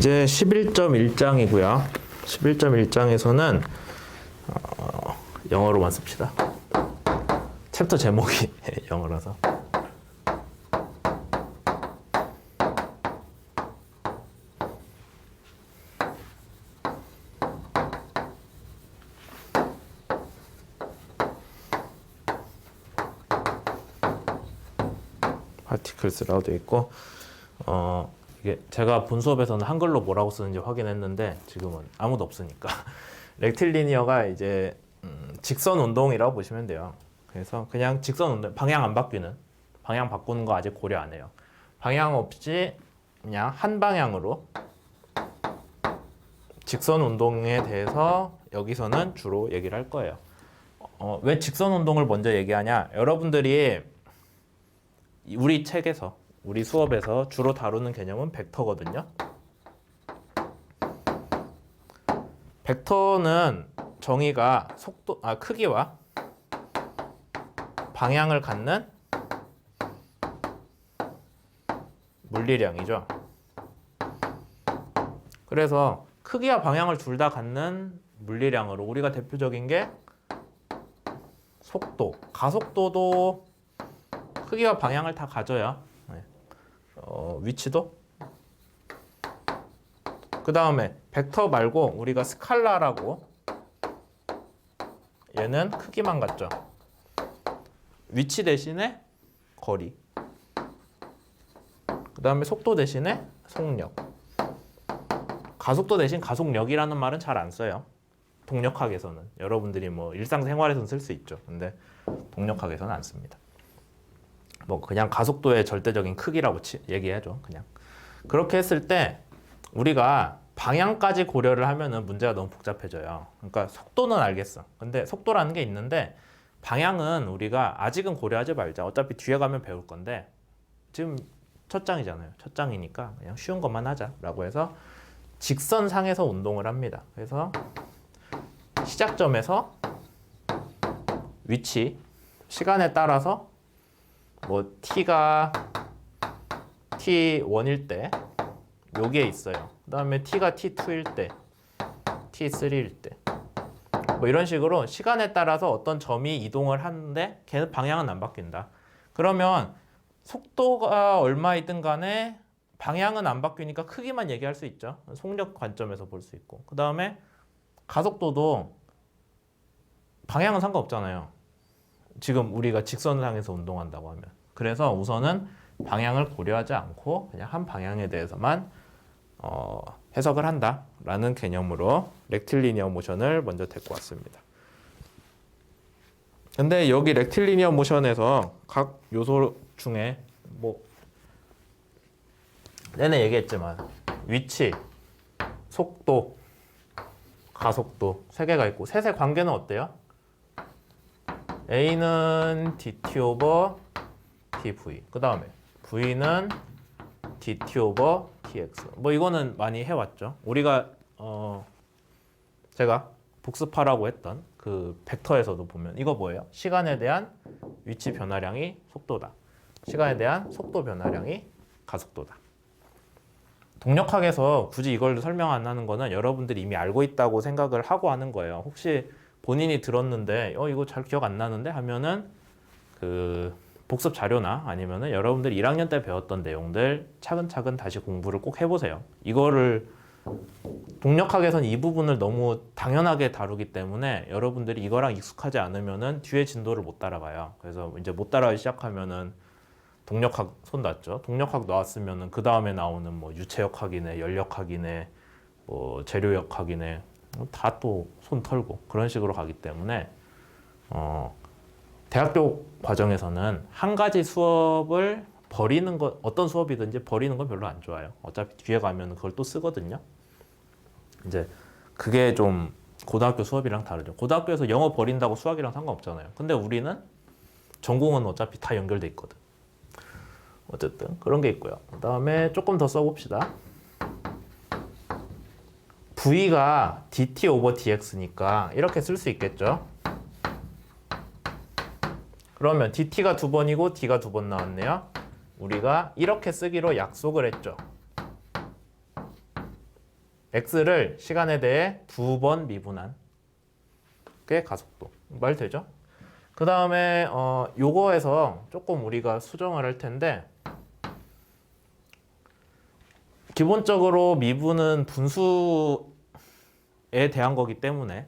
이제 11.1장이고요. 11.1장에서는 영어로만 씁시다. 챕터 제목이 영어라서. particles라고 되어 있고, 이게 제가 본 수업에서는 한글로 뭐라고 쓰는지 확인했는데 지금은 아무도 없으니까 렉틸리니어가 이제 직선 운동이라고 보시면 돼요. 그래서 그냥 직선 운동, 방향 안 바뀌는, 방향 바꾸는 거 아직 고려 안 해요. 방향 없이 그냥 한 방향으로 직선 운동에 대해서 여기서는 주로 얘기를 할 거예요. 왜 직선 운동을 먼저 얘기하냐? 여러분들이 우리 책에서, 우리 수업에서 주로 다루는 개념은 벡터거든요. 벡터는 정의가 크기와 방향을 갖는 물리량이죠. 그래서 크기와 방향을 둘 다 갖는 물리량으로 우리가 대표적인 게 속도, 가속도도 크기와 방향을 다 가져요. 위치도. 그 다음에 벡터 말고 우리가 스칼라라고, 얘는 크기만 갖죠. 위치 대신에 거리. 그 다음에 속도 대신에 속력. 가속도 대신 가속력이라는 말은 잘 안 써요. 동력학에서는. 여러분들이 뭐 일상생활에서는 쓸 수 있죠. 근데 동력학에서는 안 씁니다. 뭐 그냥 가속도의 절대적인 크기라고 얘기하죠. 그냥. 그렇게 했을 때 우리가 방향까지 고려를 하면은 문제가 너무 복잡해져요. 그러니까 속도는 알겠어. 근데 속도라는 게 있는데 방향은 우리가 아직은 고려하지 말자. 어차피 뒤에 가면 배울 건데 지금 첫 장이잖아요. 첫 장이니까 그냥 쉬운 것만 하자라고 해서 직선상에서 운동을 합니다. 그래서 시작점에서 위치, 시간에 따라서 뭐 t가 t1일 때 여기에 있어요. 그 다음에 t가 t2일 때, t3일 때, 뭐 이런 식으로 시간에 따라서 어떤 점이 이동을 하는데 걔는 방향은 안 바뀐다. 그러면 속도가 얼마이든 간에 방향은 안 바뀌니까 크기만 얘기할 수 있죠. 속력 관점에서 볼 수 있고. 그 다음에 가속도도 방향은 상관없잖아요. 지금 우리가 직선상에서 운동한다고 하면. 그래서 우선은 방향을 고려하지 않고 그냥 한 방향에 대해서만 해석을 한다라는 개념으로 렉틸리니어 모션을 먼저 데리고 왔습니다. 근데 여기 렉틸리니어 모션에서 각 요소 중에 뭐 내내 얘기했지만 위치, 속도, 가속도 세 개가 있고 셋의 관계는 어때요? A는 dt 오버 dv, 그 다음에 V는 dt 오버 dx. 뭐 이거는 많이 해왔죠. 우리가 제가 복습하라고 했던 그 벡터에서도 보면 이거 뭐예요? 시간에 대한 위치 변화량이 속도다. 시간에 대한 속도 변화량이 가속도다. 동력학에서 굳이 이걸 설명 안 하는 거는 여러분들이 이미 알고 있다고 생각을 하고 하는 거예요. 혹시 본인이 들었는데 이거 잘 기억 안 나는데 하면은 그 복습 자료나 아니면은 여러분들이 1학년 때 배웠던 내용들 차근차근 다시 공부를 꼭 해보세요. 이거를 동력학에서는 이 부분을 너무 당연하게 다루기 때문에 여러분들이 이거랑 익숙하지 않으면은 뒤에 진도를 못 따라가요. 그래서 이제 못 따라가기 시작하면은 동력학 손 놨죠. 동력학 나왔으면은 그 다음에 나오는 뭐 유체역학이네, 연력학이네, 뭐 재료역학이네, 다 또 손 털고 그런 식으로 가기 때문에 대학교 과정에서는 한 가지 수업을 버리는 것, 어떤 수업이든지 버리는 건 별로 안 좋아요. 어차피 뒤에 가면 그걸 또 쓰거든요. 이제 그게 좀 고등학교 수업이랑 다르죠. 고등학교에서 영어 버린다고 수학이랑 상관없잖아요. 근데 우리는 전공은 어차피 다 연결돼 있거든. 어쨌든 그런 게 있고요. 그 다음에 조금 더 써봅시다. V가 dt 오버 dx니까 이렇게 쓸 수 있겠죠. 그러면 dt가 2번이고 d가 2번 나왔네요. 우리가 이렇게 쓰기로 약속을 했죠. x를 시간에 대해 2번 미분한 게 가속도. 말 되죠? 그 다음에 요거에서 조금 우리가 수정을 할 텐데, 기본적으로 미분은 분수에 대한 거기 때문에,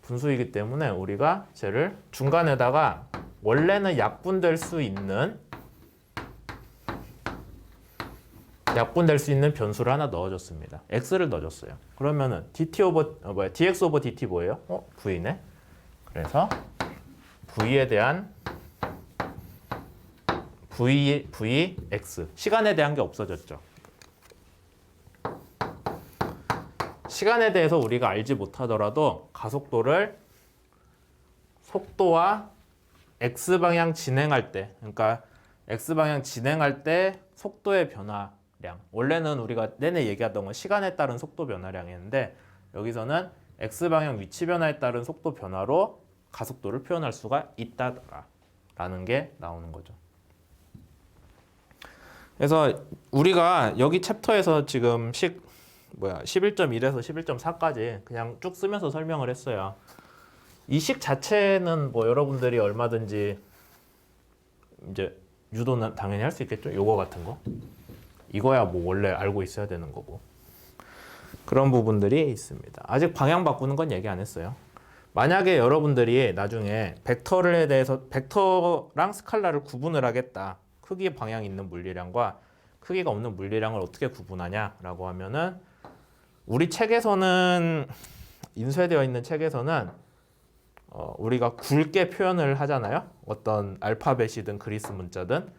분수이기 때문에 우리가 쟤를 중간에다가 원래는 약분될 수 있는 변수를 하나 넣어줬습니다. x를 넣어줬어요. 그러면은 dx 오버 dt 뭐예요? v네. 그래서 v에 대한 vx 시간에 대한 게 없어졌죠. 시간에 대해서 우리가 알지 못하더라도 가속도를 속도와 x방향 진행할 때, 그러니까 x방향 진행할 때 속도의 변화량, 원래는 우리가 내내 얘기하던 건 시간에 따른 속도 변화량이었는데 여기서는 x방향 위치 변화에 따른 속도 변화로 가속도를 표현할 수가 있다라는 게 나오는 거죠. 그래서 우리가 여기 챕터에서 지금 11.1에서 11.4까지 그냥 쭉 쓰면서 설명을 했어요. 이 식 자체는 뭐 여러분들이 얼마든지 이제 유도는 당연히 할 수 있겠죠. 요거 같은 거. 이거야 뭐 원래 알고 있어야 되는 거고. 그런 부분들이 있습니다. 아직 방향 바꾸는 건 얘기 안 했어요. 만약에 여러분들이 나중에 벡터에 대해서 벡터랑 스칼라를 구분을 하겠다. 크기 방향 있는 물리량과 크기가 없는 물리량을 어떻게 구분하냐라고 하면은 우리 책에서는 인쇄되어 있는 책에서는 우리가 굵게 표현을 하잖아요. 어떤 알파벳이든 그리스 문자든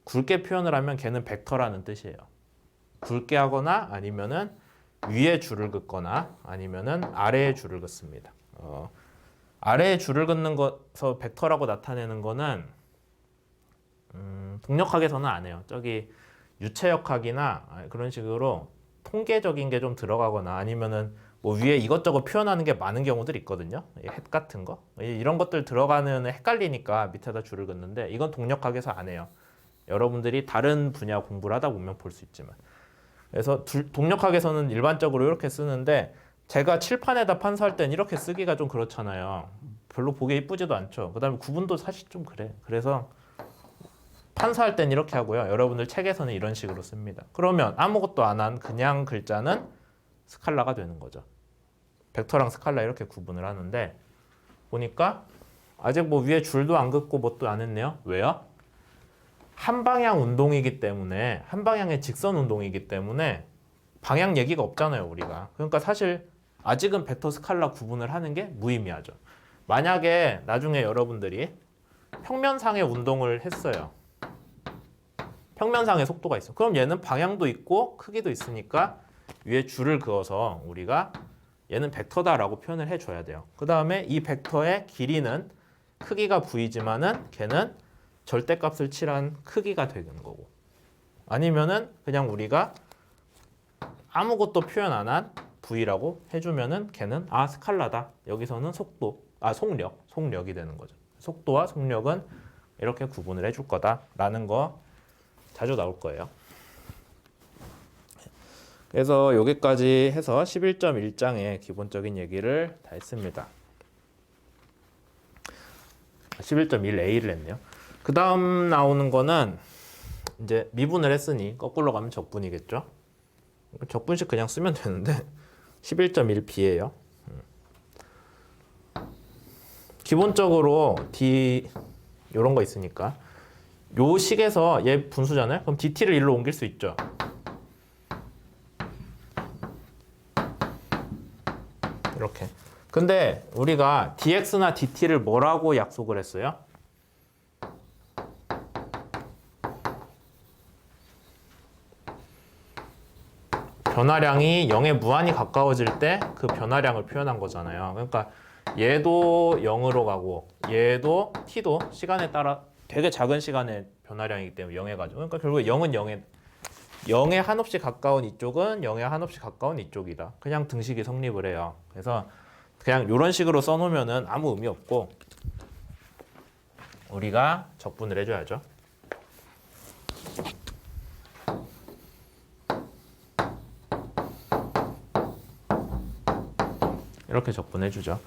굵게 표현을 하면 걔는 벡터라는 뜻이에요. 굵게 하거나 아니면은 위에 줄을 긋거나 아니면은 아래에 줄을 긋습니다. 아래에 줄을 긋는 것서 벡터라고 나타내는 거는 동력학에서는 안 해요. 저기 유체역학이나 그런 식으로 통계적인 게 좀 들어가거나 아니면은 뭐 위에 이것저것 표현하는 게 많은 경우들이 있거든요. 햇 같은 거 이런 것들 들어가는 헷갈리니까 밑에다 줄을 긋는데 이건 동력학에서 안 해요. 여러분들이 다른 분야 공부를 하다 보면 볼 수 있지만 그래서 동력학에서는 일반적으로 이렇게 쓰는데 제가 칠판에다 판서할 땐 이렇게 쓰기가 좀 그렇잖아요. 별로 보기 이쁘지도 않죠. 그 다음에 구분도 사실 좀 그래. 그래서 판서할 땐 이렇게 하고요. 여러분들 책에서는 이런 식으로 씁니다. 그러면 아무것도 안 한 그냥 글자는 스칼라가 되는 거죠. 벡터랑 스칼라 이렇게 구분을 하는데 보니까 아직 뭐 위에 줄도 안 긋고 뭣도 안 했네요. 왜요? 한 방향 운동이기 때문에 한 방향의 직선 운동이기 때문에 방향 얘기가 없잖아요, 우리가. 그러니까 사실 아직은 벡터 스칼라 구분을 하는 게 무의미하죠. 만약에 나중에 여러분들이 평면상의 운동을 했어요. 평면상의 속도가 있어. 그럼 얘는 방향도 있고 크기도 있으니까 위에 줄을 그어서 우리가 얘는 벡터다라고 표현을 해줘야 돼요. 그 다음에 이 벡터의 길이는 크기가 v지만은 걔는 절대값을 칠한 크기가 되는 거고. 아니면은 그냥 우리가 아무것도 표현 안 한 v라고 해주면은 걔는 스칼라다. 여기서는 속력이 되는 거죠. 속도와 속력은 이렇게 구분을 해줄 거다라는 거 자주 나올 거예요. 그래서 여기까지 해서 11.1장의 기본적인 얘기를 다 했습니다. 11.1a를 했네요. 그 다음 나오는 거는 이제 미분을 했으니 거꾸로 가면 적분이겠죠. 적분식 그냥 쓰면 되는데 11.1b예요. 기본적으로 d 이런 거 있으니까 요 식에서 얘 분수잖아요. 그럼 dt를 일로 옮길 수 있죠. 이렇게. 근데 우리가 dx나 dt를 뭐라고 약속을 했어요? 변화량이 0에 무한히 가까워질 때 그 변화량을 표현한 거잖아요. 그러니까 얘도 0으로 가고 얘도 t도 시간에 따라 되게 작은 시간의 변화량이기 때문에 0에 가죠. 그러니까 결국에 0은 0에 한없이 가까운 이쪽은 0에 한없이 가까운 이쪽이다. 그냥 등식이 성립을 해요. 그래서 그냥 이런 식으로 써놓으면은 아무 의미 없고 우리가 적분을 해줘야죠. 이렇게 적분해주죠.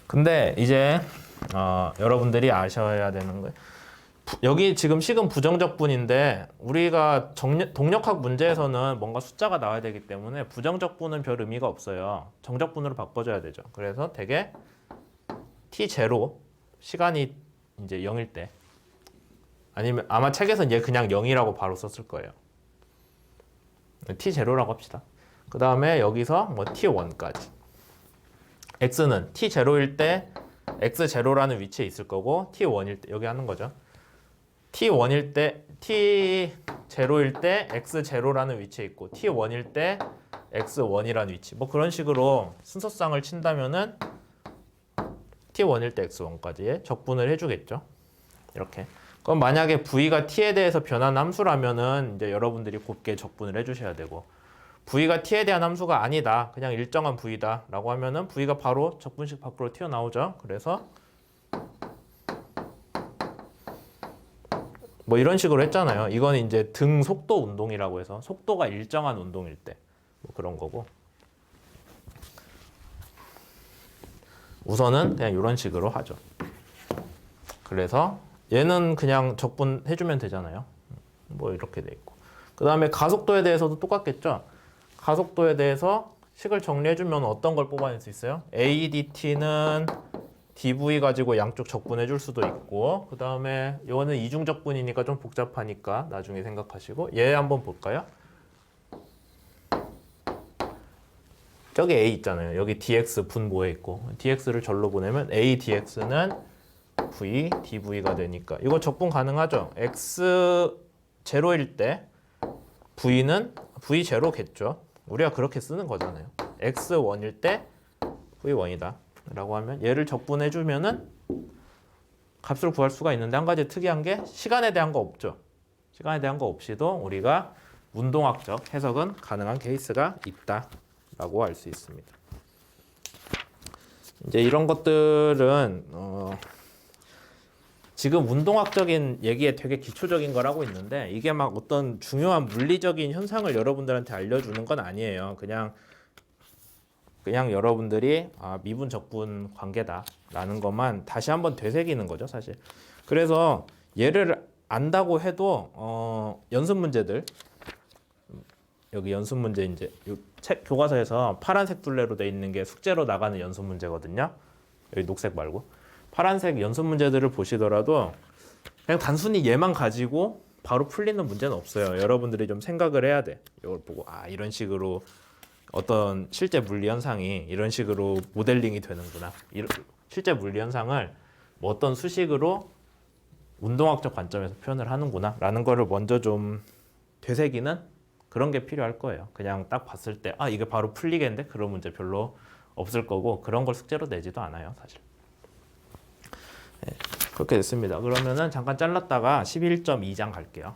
근데 이제 여러분들이 아셔야 되는 거예요. 여기 지금 식은 부정적분인데 우리가 동력학 문제에서는 뭔가 숫자가 나와야 되기 때문에 부정적분은 별 의미가 없어요. 정적분으로 바꿔줘야 되죠. 그래서 되게 t0 시간이 이제 0일 때 아니면 아마 책에서는 얘 그냥 0이라고 바로 썼을 거예요. t0라고 합시다. 그 다음에 여기서 뭐 t1까지 x는 t0일 때 x0라는 위치에 있을 거고 t1일 때 여기 하는 거죠. t1일 때 t0일 때 x0라는 위치에 있고 t1일 때 x1이라는 위치 뭐 그런 식으로 순서상을 친다면은 t1일 때 x1까지의 적분을 해주겠죠. 이렇게. 그럼 만약에 v가 t에 대해서 변한 함수라면은 이제 여러분들이 곱게 적분을 해주셔야 되고 v가 t에 대한 함수가 아니다. 그냥 일정한 v다 라고 하면은 v가 바로 적분식 밖으로 튀어나오죠. 그래서 뭐 이런 식으로 했잖아요. 이건 이제 등 속도 운동이라고 해서 속도가 일정한 운동일 때 뭐 그런 거고 우선은 그냥 이런 식으로 하죠. 그래서 얘는 그냥 적분해주면 되잖아요. 뭐 이렇게 돼 있고 그 다음에 가속도에 대해서도 똑같겠죠. 가속도에 대해서 식을 정리해주면 어떤 걸 뽑아낼 수 있어요? ADT는 dv 가지고 양쪽 적분해 줄 수도 있고 그 다음에 이거는 이중적분이니까 좀 복잡하니까 나중에 생각하시고 얘 한번 볼까요? 저기 a 있잖아요. 여기 dx 분모에 있고 dx를 절로 보내면 a dx는 v dv가 되니까 이거 적분 가능하죠? x 제로일 때 v는 v 제로겠죠. 우리가 그렇게 쓰는 거잖아요. x1일 때 v1이다 라고 하면 얘를 적분해 주면은 값을 구할 수가 있는데 한 가지 특이한 게 시간에 대한 거 없죠. 시간에 대한 거 없이도 우리가 운동학적 해석은 가능한 케이스가 있다 라고 알 수 있습니다. 이제 이런 것들은 지금 운동학적인 얘기에 되게 기초적인 걸 하고 있는데 이게 막 어떤 중요한 물리적인 현상을 여러분들한테 알려주는 건 아니에요. 그냥 여러분들이 미분 적분 관계다라는 것만 다시 한번 되새기는 거죠, 사실. 그래서 얘를 안다고 해도 연습 문제들 여기 연습 문제 이제 책 교과서에서 파란색 둘레로 돼 있는 게 숙제로 나가는 연습 문제거든요. 여기 녹색 말고 파란색 연습 문제들을 보시더라도 그냥 단순히 얘만 가지고 바로 풀리는 문제는 없어요. 여러분들이 좀 생각을 해야 돼. 이걸 보고 이런 식으로 어떤 실제 물리 현상이 이런 식으로 모델링이 되는구나. 실제 물리 현상을 뭐 어떤 수식으로 운동학적 관점에서 표현을 하는구나 라는 거를 먼저 좀 되새기는 그런 게 필요할 거예요. 그냥 딱 봤을 때 이게 바로 풀리겠는데 그런 문제 별로 없을 거고 그런 걸 숙제로 내지도 않아요, 사실. 네, 그렇게 됐습니다. 그러면은 잠깐 잘랐다가 11.2장 갈게요.